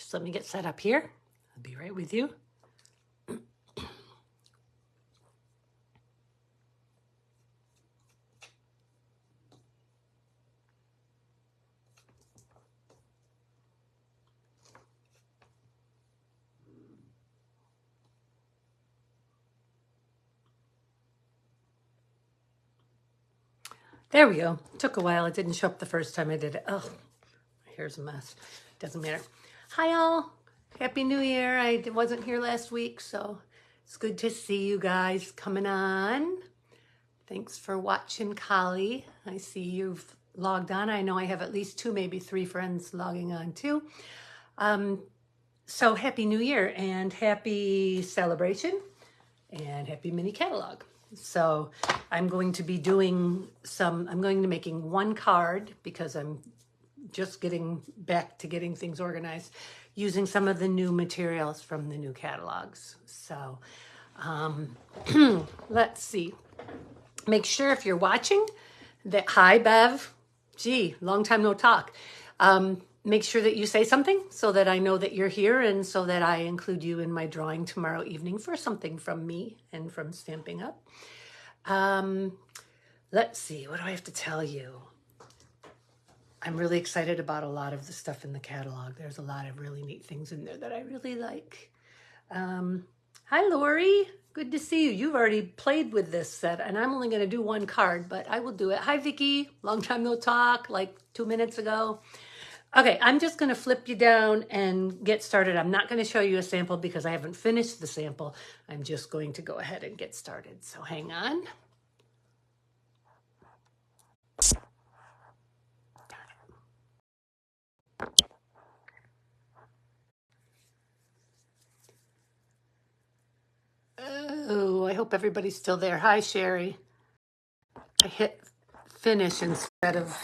Just let me get set up here. I'll be right with you. There we go. Took a while. It didn't show up the first time I did it. Oh, here's a mess. Doesn't matter. Hi, all. Happy New Year. I wasn't here last week, so it's good to see you guys coming on. Thanks for watching, Collie. I see you've logged on. I know I have at least 2, maybe 3 friends logging on too. So happy New Year and happy celebration and happy mini catalog. So I'm going to be doing I'm going to be making 1 card because I'm just getting back to getting things organized using some of the new materials from the new catalogs. So let's see. Make sure if you're watching that, hi Bev, gee, long time no talk. Make sure that you say something so that I know that you're here and so that I include you in my drawing tomorrow evening for something from me and from Stamping Up. Let's see, what do I have to tell you? I'm really excited about a lot of the stuff in the catalog. There's a lot of really neat things in there that I really like. Hi, Lori. Good to see you. You've already played with this set, and I'm only going to do 1 card, but I will do it. Hi, Vicky. Long time no talk, like 2 minutes ago. Okay, I'm just going to flip you down and get started. I'm not going to show you a sample because I haven't finished the sample. I'm just going to go ahead and get started. So hang on. Oh, I hope everybody's still there. Hi, Sherry. I hit finish instead of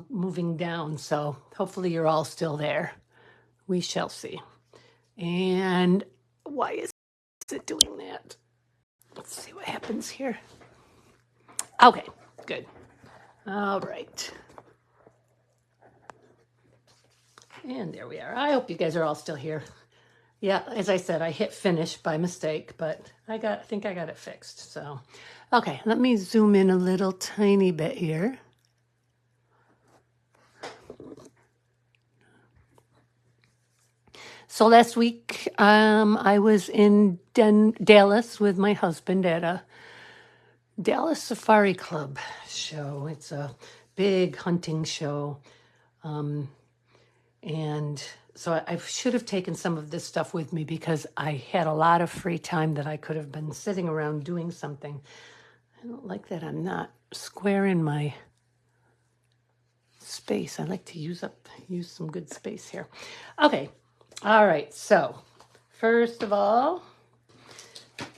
moving down, so hopefully you're all still there. We shall see. And why is it doing that? Let's see what happens here. Okay, good. All right. And there we are. I hope you guys are all still here. Yeah, as I said, I hit finish by mistake, but I think I got it fixed. So, okay, let me zoom in a little tiny bit here. So last week, I was in Dallas with my husband at a Dallas Safari Club show. It's a big hunting show. And so I should have taken some of this stuff with me because I had a lot of free time that I could have been sitting around doing something. I don't like that I'm not square in my space. I like to use some good space here. Okay. All right. So first of all,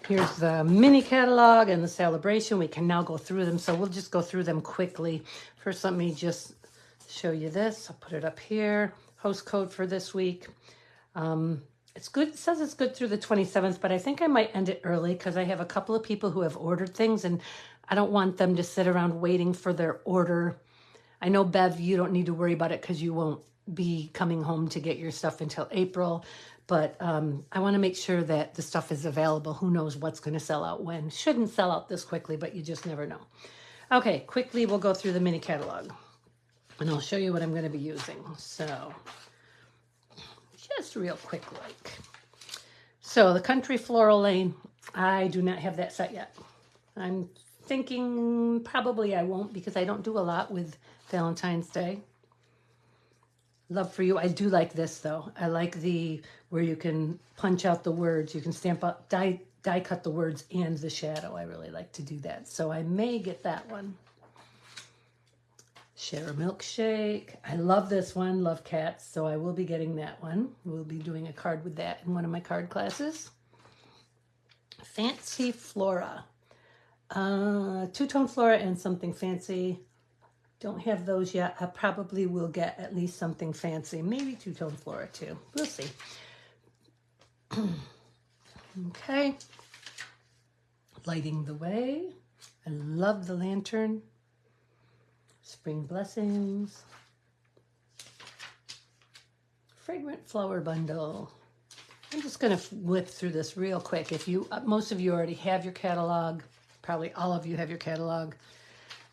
here's the mini catalog and the celebration. We can now go through them. So we'll just go through them quickly. First, let me just show you this. I'll put it up here. Host code for this week. It's good. It says it's good through the 27th, but I think I might end it early because I have a couple of people who have ordered things and I don't want them to sit around waiting for their order. I know, Bev, you don't need to worry about it because you won't be coming home to get your stuff until April. But I want to make sure that the stuff is available. Who knows what's going to sell out when. Shouldn't sell out this quickly, but you just never know. Okay, quickly we'll go through the mini catalog. And I'll show you what I'm going to be using. So, just real quick like. So, the Country Floral Lane, I do not have that set yet. I'm thinking probably I won't because I don't do a lot with Valentine's Day. Love for You. I do like this though. I like where you can punch out the words. You can stamp up, die cut the words and the shadow. I really like to do that. So I may get that one. Share a Milkshake. I love this one. Love cats. So I will be getting that one. We'll be doing a card with that in one of my card classes. Fancy Flora. Two-tone Flora and something fancy. Don't have those yet. I probably will get at least something fancy. Maybe two-tone Flora too. We'll see. Okay. Lighting the Way. I love the lantern. Spring Blessings. fragrant flower bundle. I'm just going to whip through this real quick. If you, most of you already have your catalog, probably all of you have your catalog.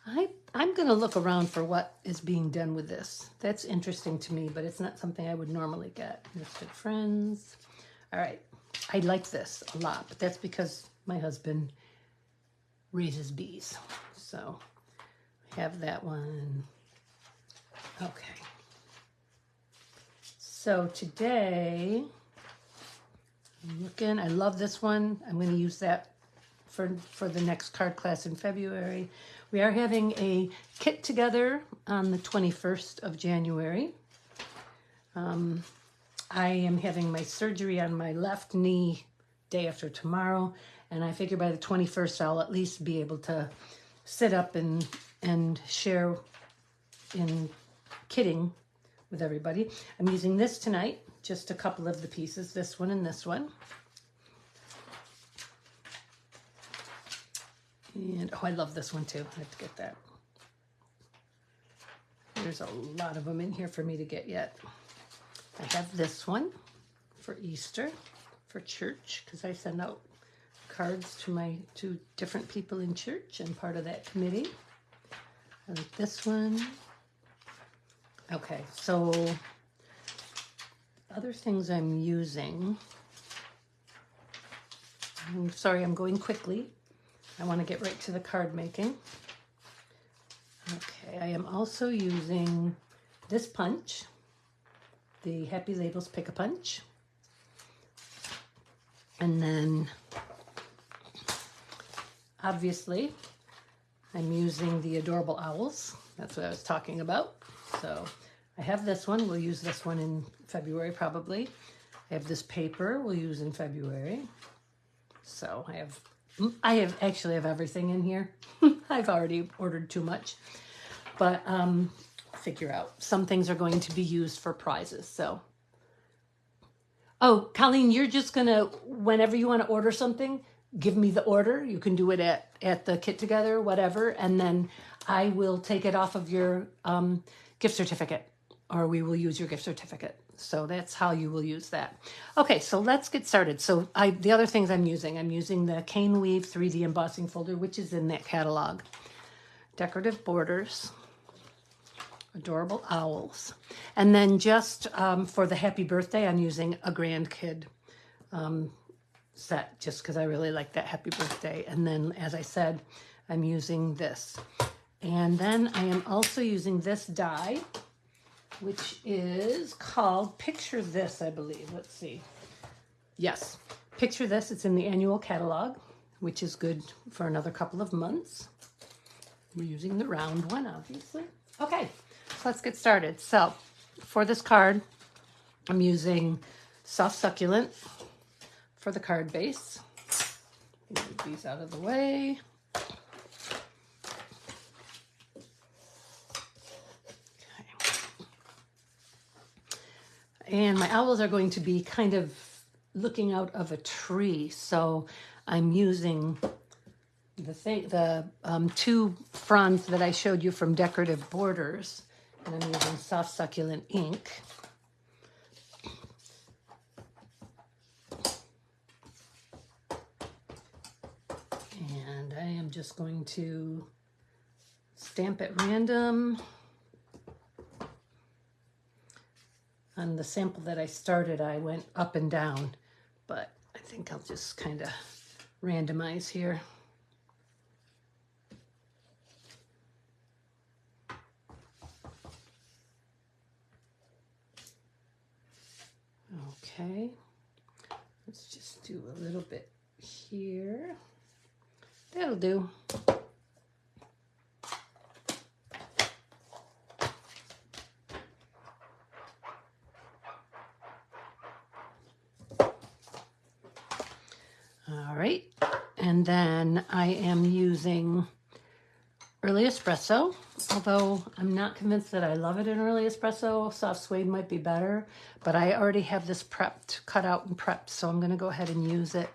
I'm going to look around for what is being done with this. That's interesting to me, but it's not something I would normally get. Misfit Friends. All right. I like this a lot, but that's because my husband raises bees. So I have that one. Okay. So today, I'm looking, I love this one. I'm going to use that for the next card class in February. We are having a kit together on the 21st of January. I am having my surgery on my left knee day after tomorrow, and I figure by the 21st I'll at least be able to sit up and share in kitting with everybody. I'm using this tonight, just a couple of the pieces, this one and this one. And, oh, I love this one too. I have to get that. There's a lot of them in here for me to get yet. I have this one for Easter, for church, because I send out cards to different people in church and part of that committee. I like this one. Okay, so other things I'm using. I'm sorry, I'm going quickly. I want to get right to the card making. Okay, I am also using this punch, the Happy Labels Pick-a-Punch. And then, obviously, I'm using the Adorable Owls. That's what I was talking about. So I have this one. We'll use this one in February probably. I have this paper we'll use in February. So I actually have everything in here. I've already ordered too much, but figure out. Some things are going to be used for prizes. So, oh, Colleen, you're just gonna, whenever you want to order something, give me the order. You can do it at the Kit Together, whatever, and then I will take it off of your gift certificate, or we will use your gift certificate. So that's how you will use that. Okay, so let's get started. So the other things I'm using the Cane Weave 3D embossing folder, which is in that catalog. Decorative borders, Adorable Owls. And then just for the happy birthday, I'm using a grandkid set, just because I really like that happy birthday. And then, as I said, I'm using this. And then I am also using this die, which is called Picture This, I believe. Let's see. Yes, Picture This. It's in the annual catalog, which is good for another couple of months. We're using the round one, obviously. Okay, so let's get started. So for this card, I'm using Soft Succulent for the card base. Move these out of the way. And my owls are going to be kind of looking out of a tree. So I'm using the two fronds that I showed you from Decorative Borders. And I'm using Soft Succulent ink. And I am just going to stamp at random. On the sample that I started, I went up and down, but I think I'll just kind of randomize here. Okay, let's just do a little bit here. That'll do. All right, and then I am using Early Espresso, although I'm not convinced that I love it in Early Espresso. Soft Suede might be better, but I already have this prepped, cut out and prepped, so I'm gonna go ahead and use it.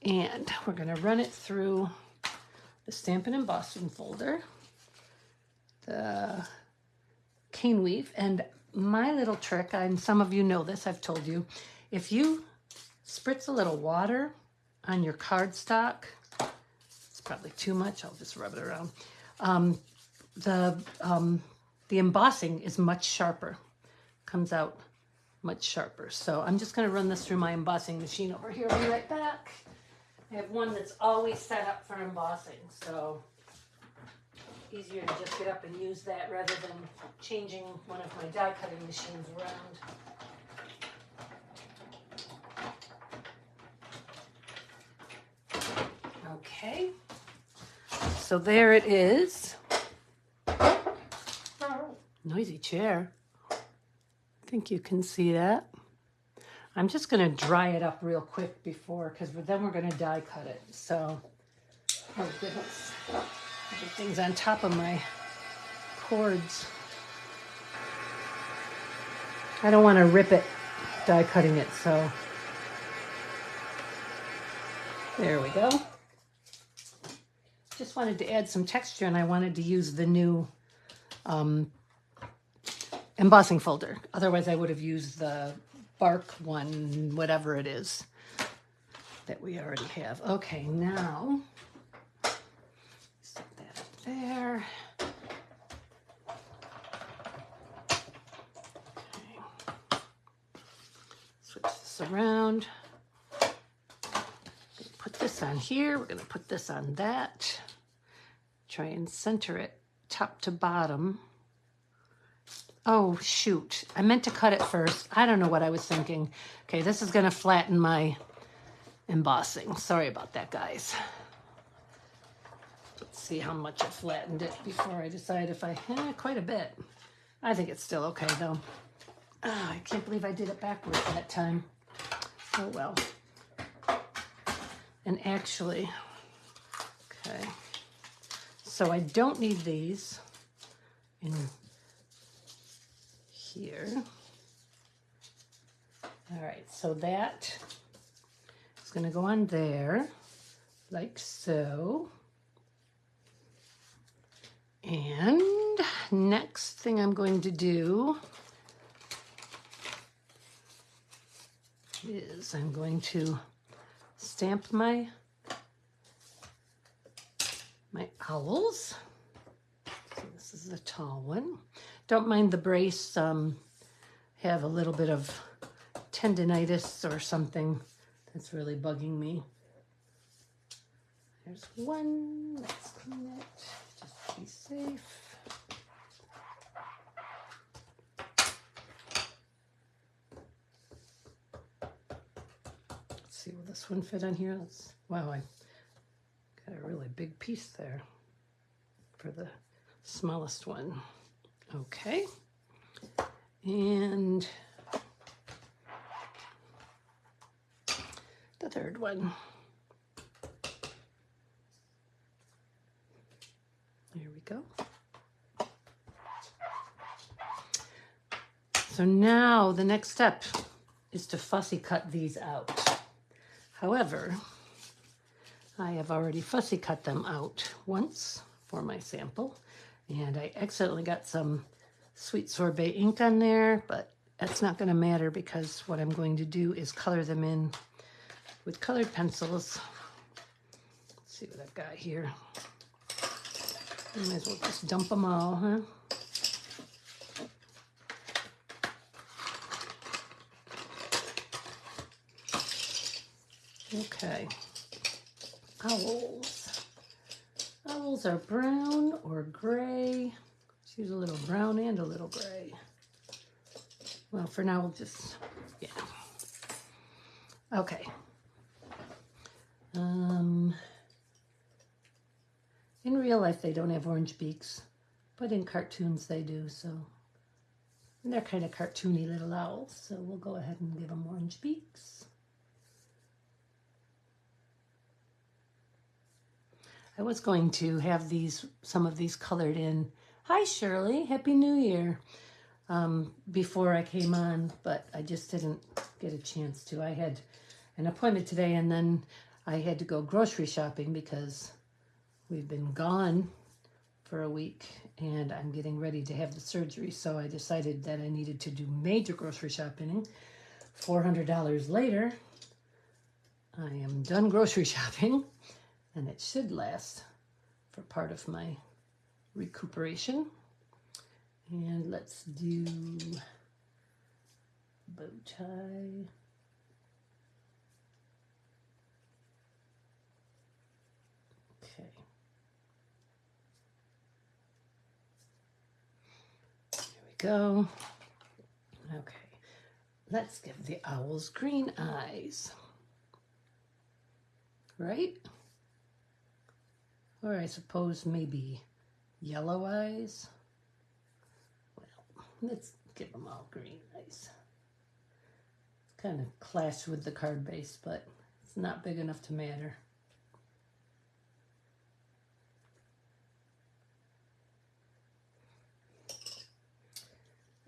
And we're gonna run it through the Stampin' Embossing folder, the Cane Weave, and my little trick, and some of you know this, I've told you, if you spritz a little water on your cardstock, it's probably too much, I'll just rub it around, the embossing is much sharper, comes out much sharper. So I'm just going to run this through my embossing machine over here. I'll be right back. I have one that's always set up for embossing, so easier to just get up and use that rather than changing one of my die cutting machines around. Okay, so there it is. Noisy chair. I think you can see that. I'm just going to dry it up real quick before, because then we're going to die cut it. So, oh goodness, everything's on top of my cords. I don't want to rip it die cutting it, so there we go. Just wanted to add some texture, and I wanted to use the new embossing folder. Otherwise I would have used the bark one, whatever it is that we already have. Okay, now set that up there. Okay. Switch this around. Put this on here. We're going to put this on that. Try and center it top to bottom. Oh, shoot. I meant to cut it first. I don't know what I was thinking. Okay, this is going to flatten my embossing. Sorry about that, guys. Let's see how much I flattened it before I decide if I... quite a bit. I think it's still okay, though. Oh, I can't believe I did it backwards that time. Oh, well. And actually... Okay. So I don't need these in... here. All right, so that is going to go on there, like so. And next thing I'm going to do is I'm going to stamp my owls. So this is a tall one. Don't mind the brace, have a little bit of tendinitis or something that's really bugging me. There's one, let's clean it, just to be safe. Let's see, will this one fit on here? Wow, I got a really big piece there for the smallest one. Okay, and the third one. There we go. So now the next step is to fussy cut these out. However, I have already fussy cut them out once for my sample. And I accidentally got some sweet sorbet ink on there, but that's not going to matter because what I'm going to do is color them in with colored pencils. Let's see what I've got here. I might as well just dump them all, huh? Okay. Owls. Owls are brown or gray. Let's use a little brown and a little gray. Well, for now, we'll just, yeah. Okay. In real life, they don't have orange beaks, but in cartoons, they do, so. And they're kind of cartoony little owls, so we'll go ahead and give them orange beaks. I was going to have some of these colored in. Hi, Shirley. Happy New Year. Before I came on, but I just didn't get a chance to. I had an appointment today, and then I had to go grocery shopping because we've been gone for a week, and I'm getting ready to have the surgery, so I decided that I needed to do major grocery shopping. $400 later, I am done grocery shopping, and it should last for part of my recuperation. And let's do bow tie. Okay. There we go. Okay. Let's give the owls green eyes. Right? Or I suppose maybe yellow eyes. Well, let's give them all green eyes. It's kind of clashed with the card base, but it's not big enough to matter.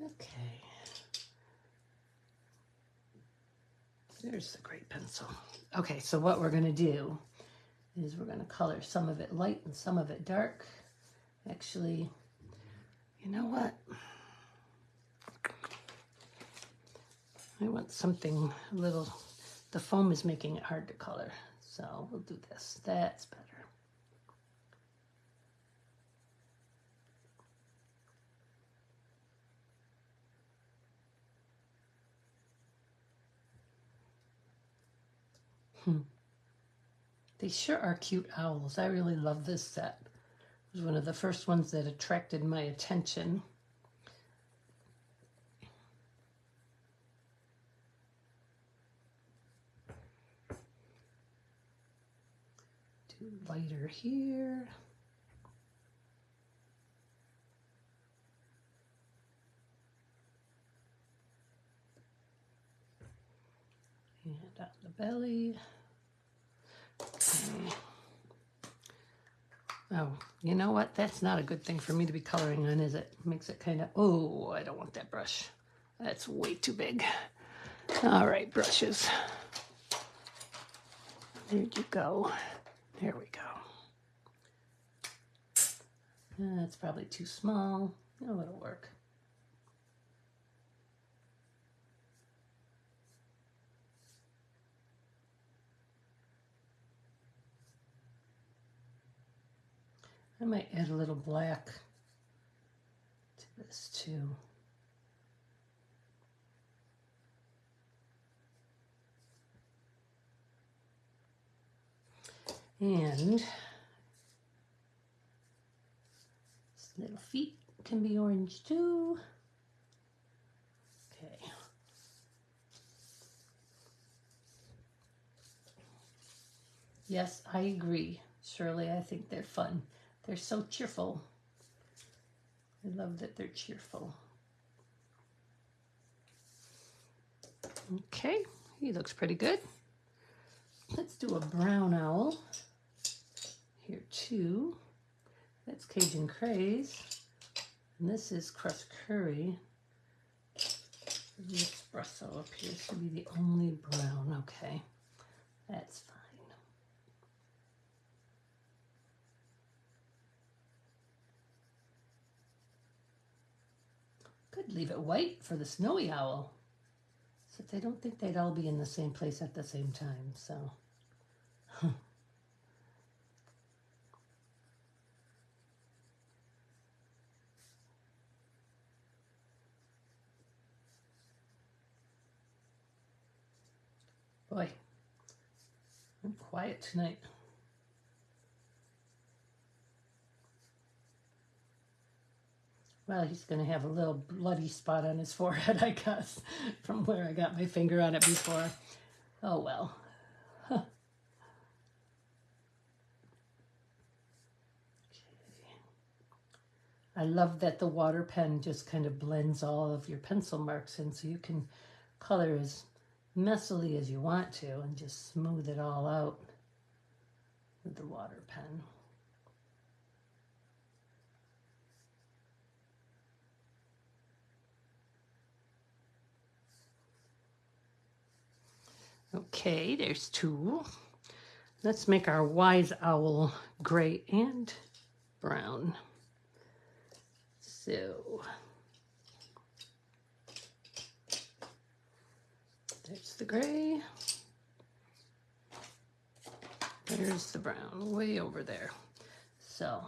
Okay. There's the great pencil. Okay, so what we're going to do is we're going to color some of it light and some of it dark. Actually, you know what? I want something a little, the foam is making it hard to color. So we'll do this. That's better. They sure are cute owls. I really love this set. It was one of the first ones that attracted my attention. Do lighter here. And on the belly. Okay. Oh, you know what? That's not a good thing for me to be coloring on, is it? Makes it kind of, oh, I don't want that brush. That's way too big. All right, brushes. There you go. There we go. That's probably too small. Oh, it'll work. I might add a little black to this too. And this little feet can be orange too. Okay. Yes, I agree, Shirley. I think they're fun. They're so cheerful. I love that they're cheerful. Okay, he looks pretty good. Let's do a brown owl here too. That's Cajun Craze. And this is crushed curry. The espresso appears to be the only brown. Okay, that's fine. Could leave it white for the snowy owl. Except I don't think they'd all be in the same place at the same time, so. Boy, I'm quiet tonight. Well, he's going to have a little bloody spot on his forehead, I guess, from where I got my finger on it before. Oh, well. Huh. Okay. I love that the water pen just kind of blends all of your pencil marks in, so you can color as messily as you want to and just smooth it all out with the water pen. Okay, there's two. Let's make our wise owl gray and brown. So there's the gray. There's the brown way over there. So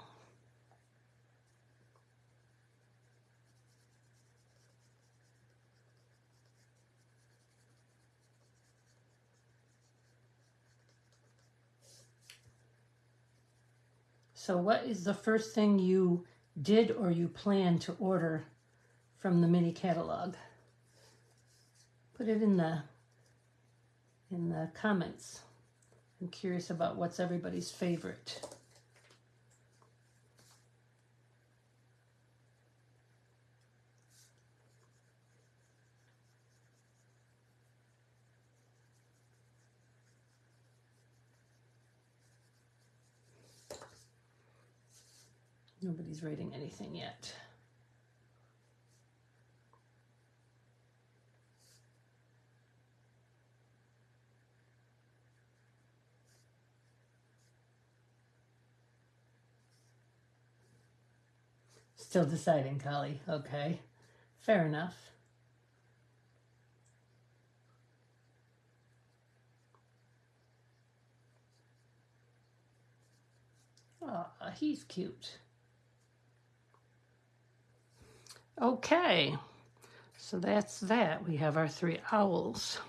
what is the first thing you did or you plan to order from the mini catalog? Put it in the comments. I'm curious about what's everybody's favorite. Nobody's writing anything yet. Still deciding, Collie. Okay, fair enough. Aw, he's cute. Okay, so that's that. We have our 3 owls.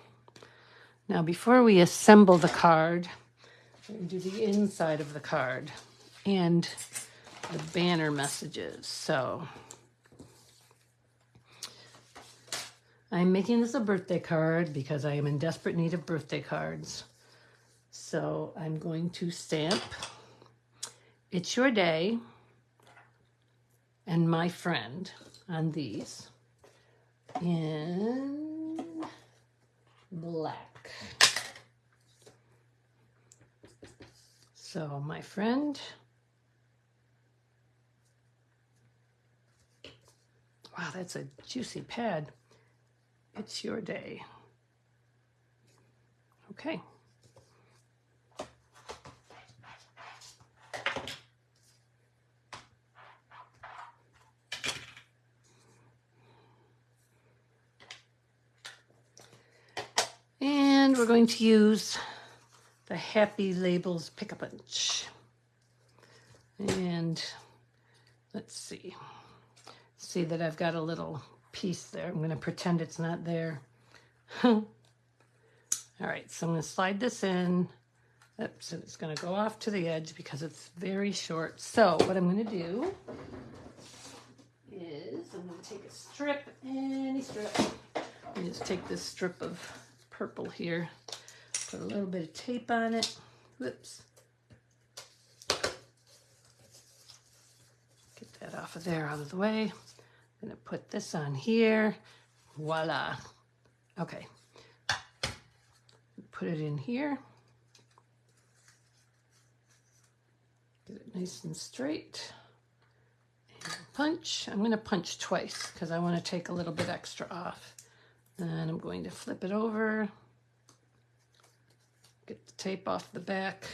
Now, before we assemble the card, we're going to do the inside of the card and the banner messages. So I'm making this a birthday card because I am in desperate need of birthday cards. So I'm going to stamp "It's Your Day" and "My Friend" on these in black. So "My Friend." Wow, that's a juicy pad. "It's Your Day." Okay. And we're going to use the Happy Labels Pick-a-Punch. And let's see. See that I've got a little piece there. I'm going to pretend it's not there. All right, so I'm going to slide this in. Oops, and it's going to go off to the edge because it's very short. So what I'm going to do is I'm going to take a strip, any strip. I'm just take this strip of purple here, put a little bit of tape on it. Whoops. Get that off of there, out of the way. I'm going to put this on here. Voila. Okay. Put it in here. Get it nice and straight. And punch. I'm going to punch twice because I want to take a little bit extra off. And I'm going to flip it over. Get the tape off the back.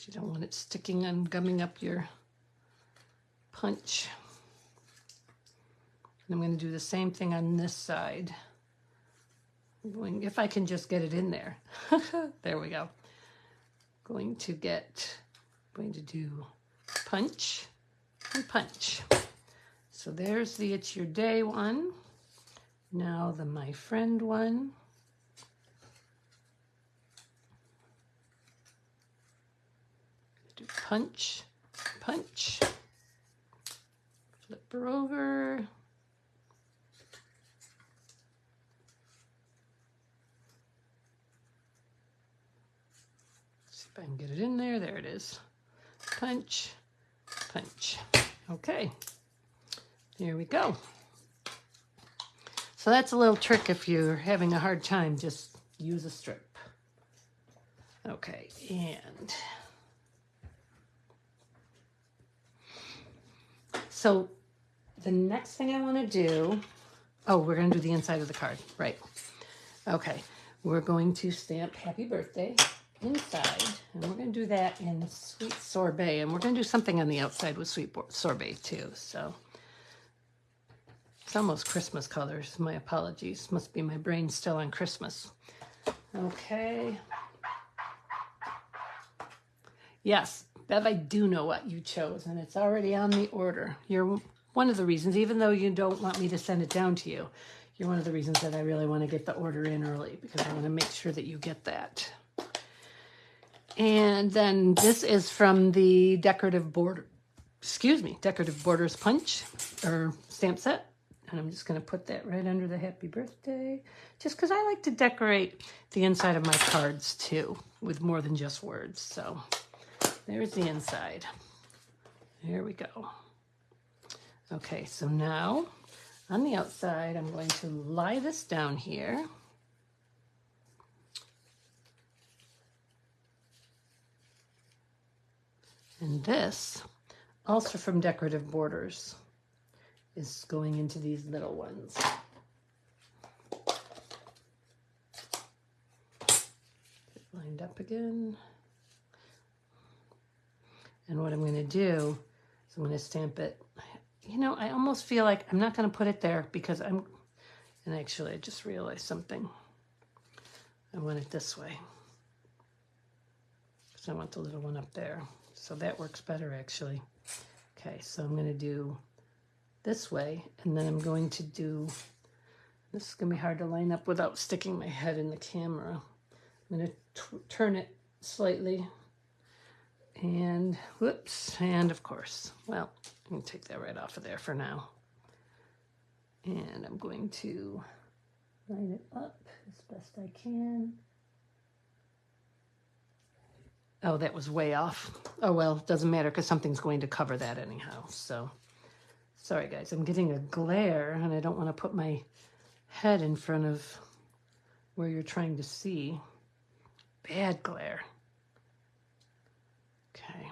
You don't want it sticking and gumming up your punch. And I'm going to do the same thing on this side. I'm going, if I can just get it in there. There we go. Going to do punch and punch. So there's the "It's Your Day" one. Now the "My Friend" one. Do punch, punch. Flip her over. See if I can get it in there. There it is. Punch, punch. Okay, there we go. So that's a little trick if you're having a hard time, just use a strip. Okay, and so the next thing I want to do, oh, we're going to do the inside of the card, right? Okay, we're going to stamp "Happy Birthday" inside, and we're going to do that in Sweet Sorbet, and we're going to do something on the outside with Sweet Sorbet too. So It's almost Christmas colors. My apologies. Must be my brain still on Christmas. Okay. Yes, Bev, I do know what you chose, and it's already on the order. You're one of the reasons, even though you don't want me to send it down to you, you're one of the reasons that I really want to get the order in early, because I want to make sure that you get that. And then this is from the Decorative Borders punch or stamp set. And I'm just going to put that right under the happy birthday, just because I like to decorate the inside of my cards too with more than just words. So there's the inside. There we go. Okay, so now on the outside, I'm going to lie this down here. And this, also from Decorative Borders, is going into these little ones. Get lined up again. And what I'm going to do is I'm going to stamp it. You know, I almost feel like I'm not going to put it there because and actually I just realized something. I want it this way. Because I want the little one up there. So that works better actually. Okay, so I'm going to do this way, and then I'm going to do, this is going to be hard to line up without sticking my head in the camera. I'm going to turn it slightly, and whoops, and of course, well, I'm going to take that right off of there for now. And I'm going to line it up as best I can. Oh, that was way off. Oh, well, it doesn't matter because something's going to cover that anyhow, so. Sorry guys, I'm getting a glare and I don't want to put my head in front of where you're trying to see. Bad glare. Okay.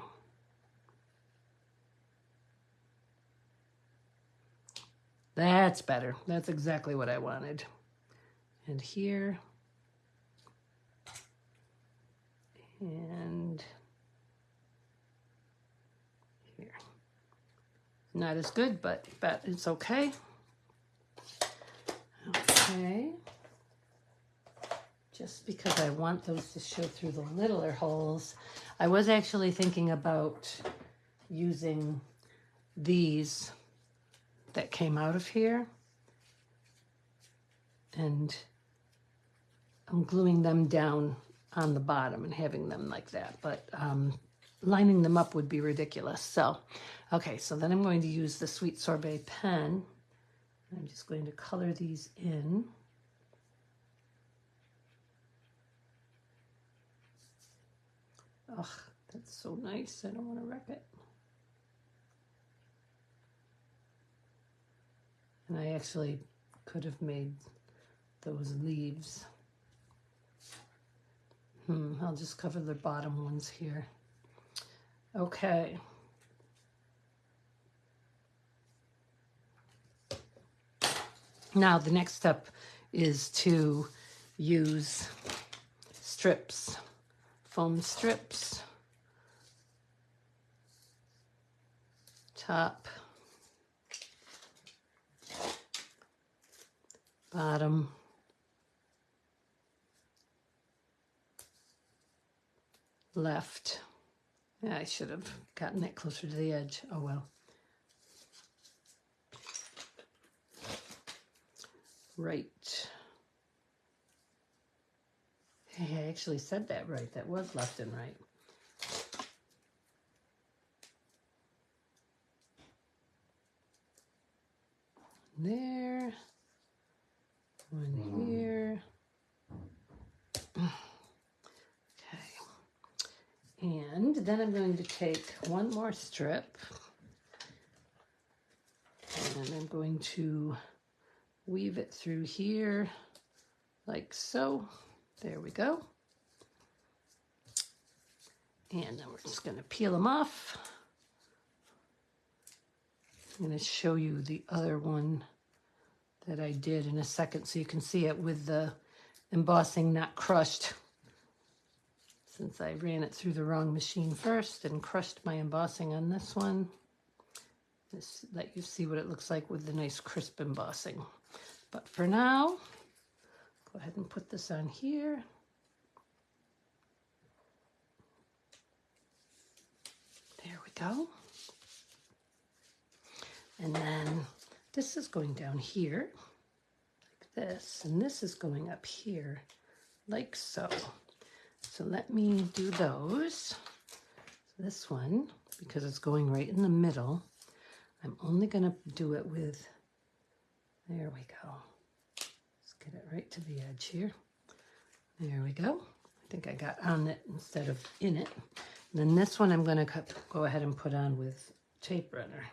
That's better. That's exactly what I wanted. And here. And here. Not as good, but it's okay. Okay. Just because I want those to show through the littler holes, I was actually thinking about using these that came out of here, and I'm gluing them down on the bottom and having them like that, but lining them up would be ridiculous. So, okay, so then I'm going to use the Sweet Sorbet pen. I'm just going to color these in. Oh, that's so nice. I don't want to wreck it. And I actually could have made those leaves. I'll just cover the bottom ones here. Okay. Now the next step is to use strips, foam strips, top, bottom, left. Yeah, I should have gotten that closer to the edge. Oh well. Right. Hey, I actually said that right. That was left and right. There. One here. Okay. And then I'm going to take one more strip. And I'm going to weave it through here like so. There we go. And then we're just going to peel them off. I'm going to show you the other one that I did in a second so you can see it with the embossing not crushed, since I ran it through the wrong machine first and crushed my embossing on this one. Just let you see what it looks like with the nice crisp embossing. But for now, go ahead and put this on here. There we go. And then this is going down here like this, and this is going up here like so. So let me do those. This one, because it's going right in the middle, I'm only going to do it with, there we go. Let's get it right to the edge here. There we go. I think I got on it instead of in it. And then this one I'm going to go ahead and put on with tape runner.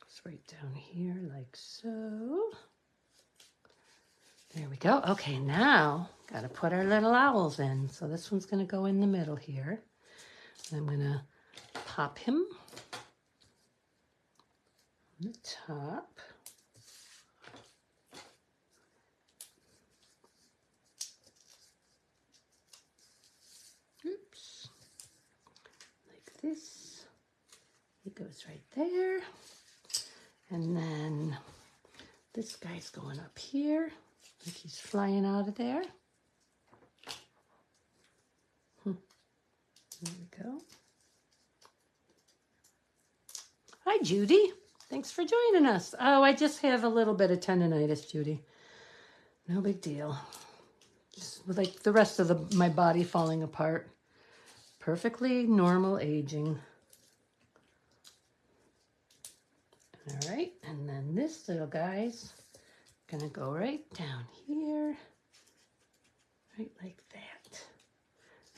It's right down here like so. There we go. Okay, now got to put our little owls in. So this one's going to go in the middle here. I'm going to pop him on the top. Oops. Like this. He goes right there. And then this guy's going up here. Like he's flying out of there. There we go. Hi, Judy. Thanks for joining us. Oh, I just have a little bit of tendonitis, Judy. No big deal. Just like the rest of my body falling apart. Perfectly normal aging. All right, and then this little guy's gonna go right down here, right like that.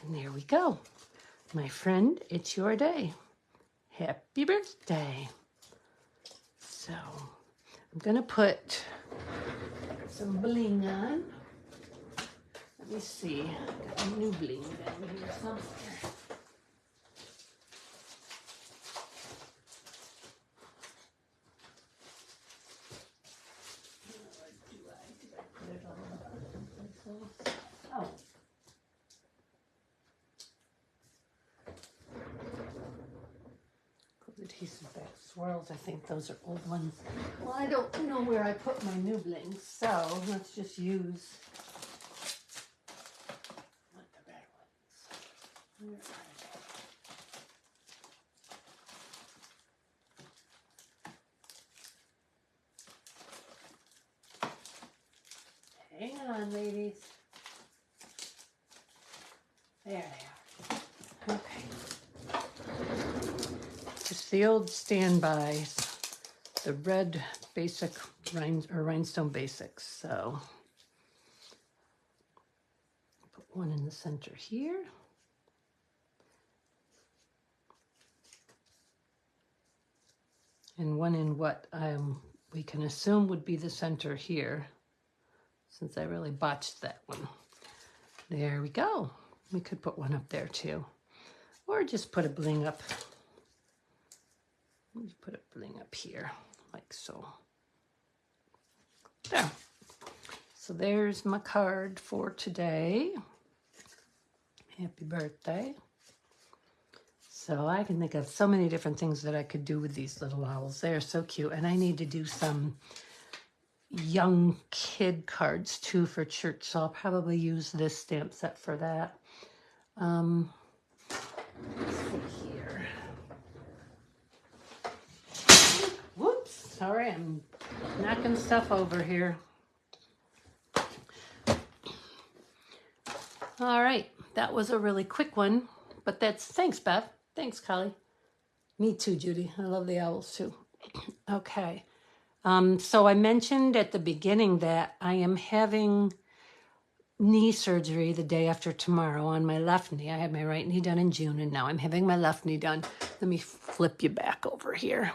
And there we go. My friend, it's your day. Happy birthday. So I'm gonna put some bling on. Let me see, I've got a new bling down here somewhere. Oh. Adhesive back swirls, I think those are old ones. Well, I don't know where I put my new blings, so let's just use not the red ones. Where are they? Hang on, ladies. There they are. Okay. Just the old standbys, the red basic rhinestone basics. So put one in the center here. And one in what we can assume would be the center here, since I really botched that one. There we go. We could put one up there too, or just put a bling up. Let's put a bling up here, like so. There. So there's my card for today. Happy birthday. So I can think of so many different things that I could do with these little owls. They're so cute. And I need to do some young kid cards too for church. So I'll probably use this stamp set for that. Let's see here. Whoops, sorry, I'm knocking stuff over here. All right, that was a really quick one, but thanks, Beth. Thanks, Collie. Me too, Judy. I love the owls too. Okay. So I mentioned at the beginning that I am having knee surgery the day after tomorrow on my left knee. I had my right knee done in June, and now I'm having my left knee done. Let me flip you back over here.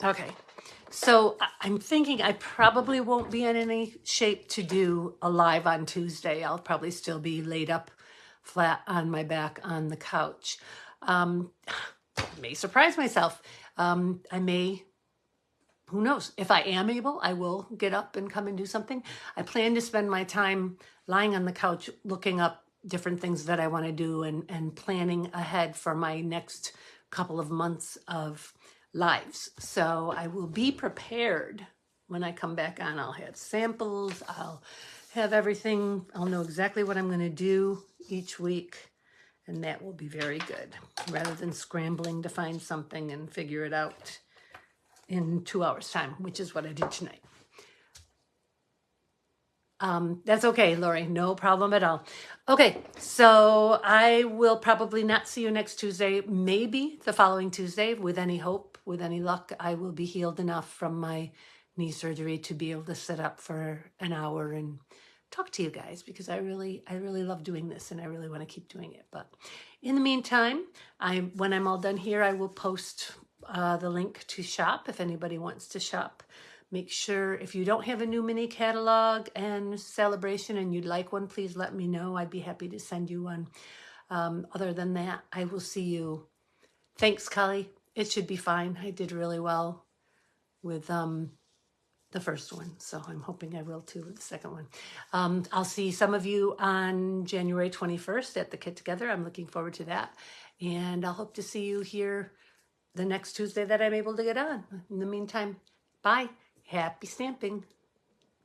Okay. So I'm thinking I probably won't be in any shape to do a live on Tuesday. I'll probably still be laid up flat on my back on the couch. I may surprise myself. I may who knows? If I am able, I will get up and come and do something. I plan to spend my time lying on the couch looking up different things that I want to do and planning ahead for my next couple of months of lives. So I will be prepared when I come back on. I'll have samples, I'll have everything, I'll know exactly what I'm going to do each week, and that will be very good, rather than scrambling to find something and figure it out in 2 hours time, which is what I did tonight. That's okay, Lori, no problem at all. Okay, so I will probably not see you next Tuesday, maybe the following Tuesday. With any hope, with any luck, I will be healed enough from my knee surgery to be able to sit up for an hour and talk to you guys, because I really love doing this and I really want to keep doing it. But in the meantime, when I'm all done here, I will post the link to shop if anybody wants to shop. Make sure if you don't have a new mini catalog and celebration and you'd like one, please let me know. I'd be happy to send you one. Other than that, I will see you. Thanks, Kali. It should be fine. I did really well with the first one, so I'm hoping I will too with the second one. I'll see some of you on January 21st at the Get Together. I'm looking forward to that. And I'll hope to see you here the next Tuesday that I'm able to get on. In the meantime, bye. Happy stamping.